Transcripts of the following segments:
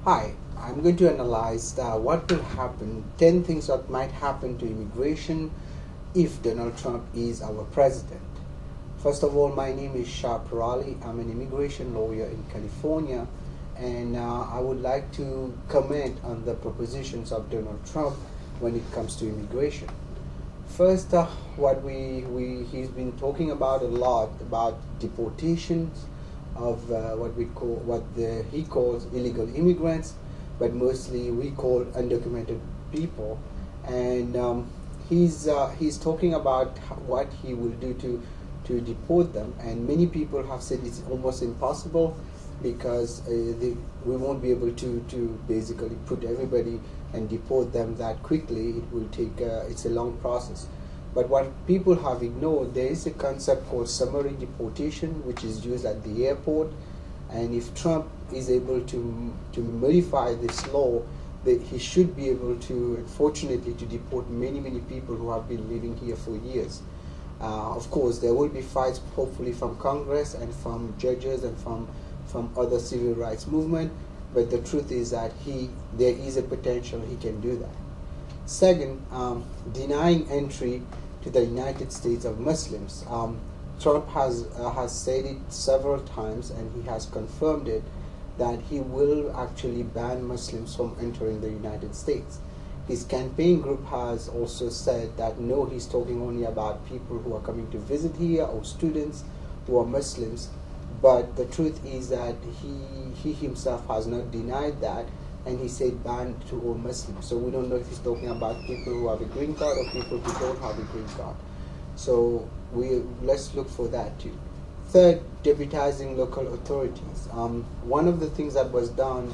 Hi, I'm going to analyze what will happen, 10 things that might happen to immigration if Donald Trump is our president. First of all, my name is Shah Parali. I'm an immigration lawyer in California, and I would like to comment on the propositions of Donald Trump when it comes to immigration. First, he's been talking about a lot about deportations of he calls illegal immigrants, but mostly we call undocumented people, and he's talking about what he will do to deport them, and many people have said it's almost impossible because we won't be able to basically put everybody and deport them that quickly. It will take it's a long process. But what people have ignored, there is a concept called summary deportation, which is used at the airport. And if Trump is able to modify this law, that he should be able to, unfortunately, to deport many people who have been living here for years. Of course, there will be fights, hopefully, from Congress and from judges and from other civil rights movement. But the truth is that there is a potential he can do that. Second, denying entry to the United States of Muslims. Trump has said it several times, and he has confirmed it, that he will actually ban Muslims from entering the United States. His campaign group has also said that no, he's talking only about people who are coming to visit here or students who are Muslims. But the truth is that he himself has not denied that, and he said ban to all Muslims. So we don't know if he's talking about people who have a green card or people who don't have a green card. So let's look for that too. Third, deputizing local authorities. One of the things that was done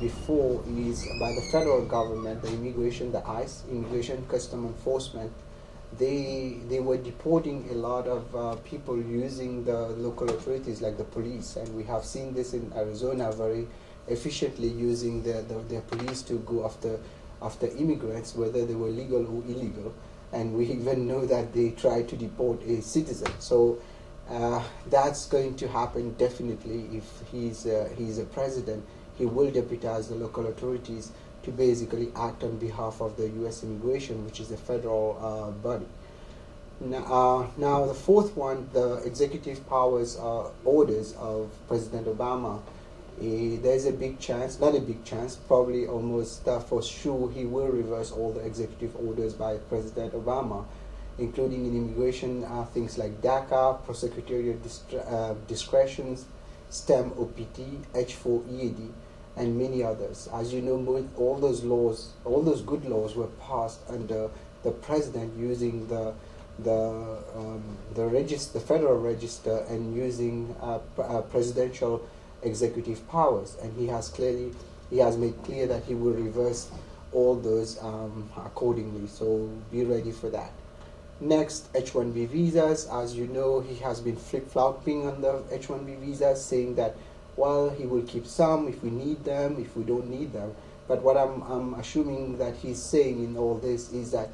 before is by the federal government, the ICE, Immigration Custom Enforcement. They were deporting a lot of people using the local authorities like the police, and we have seen this in Arizona very efficiently, using their police to go after immigrants, whether they were legal or illegal. And we even know that they tried to deport a citizen. So that's going to happen definitely if he's a president. He will deputize the local authorities to basically act on behalf of the U.S. immigration, which is a federal body. Now the fourth one, the executive powers orders of President Obama. There's a big chance, not a big chance, probably almost for sure, he will reverse all the executive orders by President Obama, including in immigration things like DACA, Prosecutorial Discretions, STEM OPT, H4EAD, and many others. As you know, all those laws, all those good laws were passed under the president using the Federal Register and using presidential executive powers, and he has made clear that he will reverse all those accordingly. So be ready for that. Next, H1B visas. As you know, he has been flip-flopping on the H1B visas, saying that, well, he will keep some if we need them, if we don't need them. But what I'm assuming that he's saying in all this is that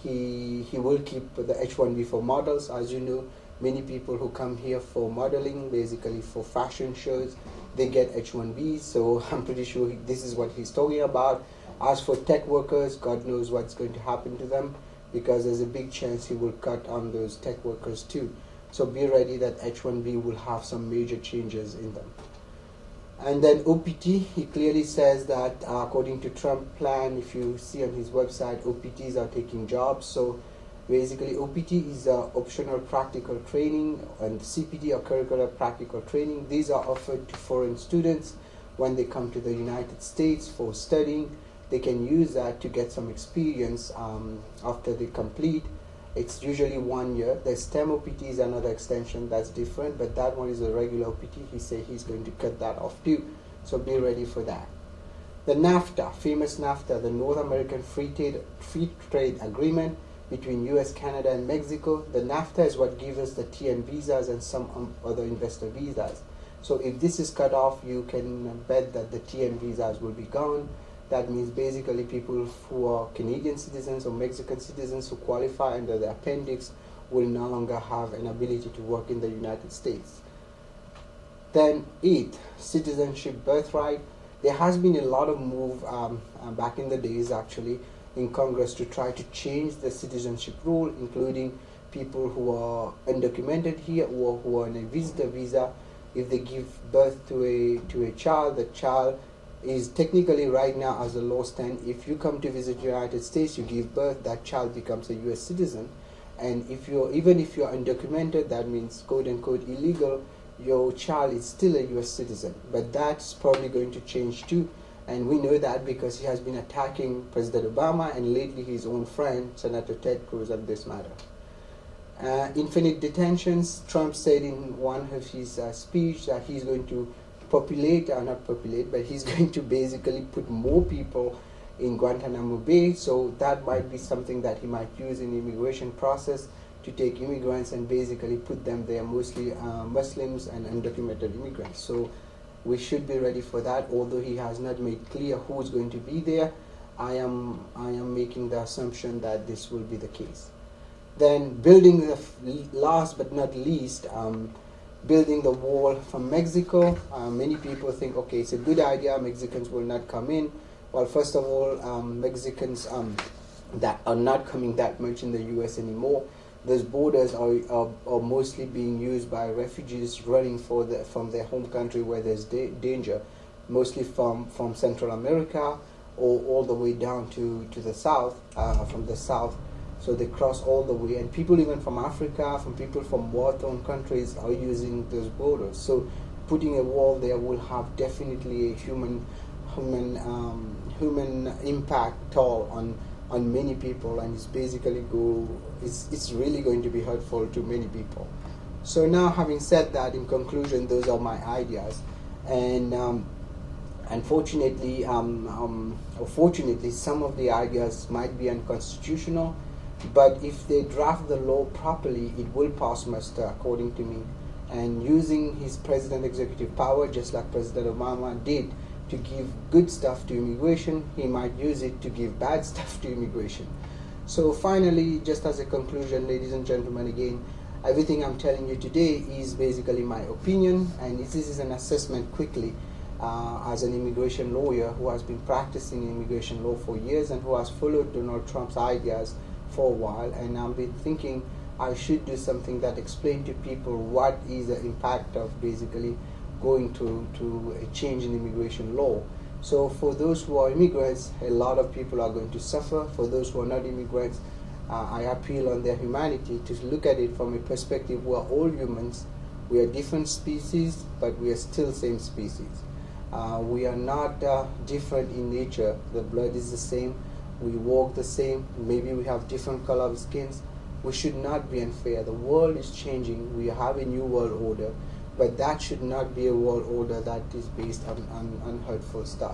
he will keep the H1B for models. As you know, many people who come here for modeling, basically for fashion shows, they get H1Bs, so I'm pretty sure this is what he's talking about. As for tech workers, God knows what's going to happen to them, because there's a big chance he will cut on those tech workers too. So be ready that H1B will have some major changes in them. And then OPT, he clearly says that according to Trump plan, if you see on his website, OPTs are taking jobs. So basically, OPT is optional practical training, and CPT or curricular practical training. These are offered to foreign students when they come to the United States for studying. They can use that to get some experience after they complete. It's usually 1 year. The STEM OPT is another extension that's different, but that one is a regular OPT. He said he's going to cut that off too, so be ready for that. The NAFTA, famous NAFTA, the North American Free Trade Agreement between US, Canada, and Mexico. The NAFTA is what gives us the TN visas and some other investor visas. So if this is cut off, you can bet that the TN visas will be gone. That means basically people who are Canadian citizens or Mexican citizens who qualify under the appendix will no longer have an ability to work in the United States. Then 8, Citizenship Birthright. there has been a lot of move back in the days actually in Congress to try to change the citizenship rule, including people who are undocumented here or who are on a visitor visa. If they give birth to a child, the child is technically right now, as the law stands, if you come to visit the United States, you give birth, that child becomes a U.S. citizen. And even if you're undocumented, that means quote unquote illegal, your child is still a U.S. citizen. But that's probably going to change too. And we know that because he has been attacking President Obama and lately his own friend, Senator Ted Cruz, on this matter. Infinite detentions. Trump said in one of his speech that he's going to not populate, but he's going to basically put more people in Guantanamo Bay. So that might be something that he might use in the immigration process to take immigrants and basically put them there, mostly Muslims and undocumented immigrants. So we should be ready for that, although he has not made clear who's going to be there. I am making the assumption that this will be the case. Then building the last but not least, building the wall from Mexico. Many people think, okay, it's a good idea, Mexicans will not come in. Well, first of all, Mexicans that are not coming that much in the U.S. anymore. Those borders are mostly being used by refugees running from their home country where there's danger, mostly from Central America or all the way down to the south, from the south. So they cross all the way, and people even from Africa, from people from war-torn countries are using those borders. So putting a wall there will have definitely a human impact toll on many people, and it's basically it's really going to be hurtful to many people. So now, having said that, in conclusion, those are my ideas, and unfortunately, or fortunately, some of the ideas might be unconstitutional. But if they draft the law properly, it will pass muster, according to me. And using his president executive power, just like President Obama did, to give good stuff to immigration, he might use it to give bad stuff to immigration. So finally, just as a conclusion, ladies and gentlemen, again, everything I'm telling you today is basically my opinion, and this is an assessment quickly as an immigration lawyer who has been practicing immigration law for years and who has followed Donald Trump's ideas for a while, and I've been thinking I should do something that explains to people what is the impact of basically going to a change in immigration law. So for those who are immigrants, a lot of people are going to suffer. For those who are not immigrants, I appeal on their humanity to look at it from a perspective we are all humans. We are different species, but we are still same species. We are not different in nature. The blood is the same. We walk the same. Maybe we have different color of skins. We should not be unfair. The world is changing. We have a new world order, but that should not be a world order that is based on hurtful stuff.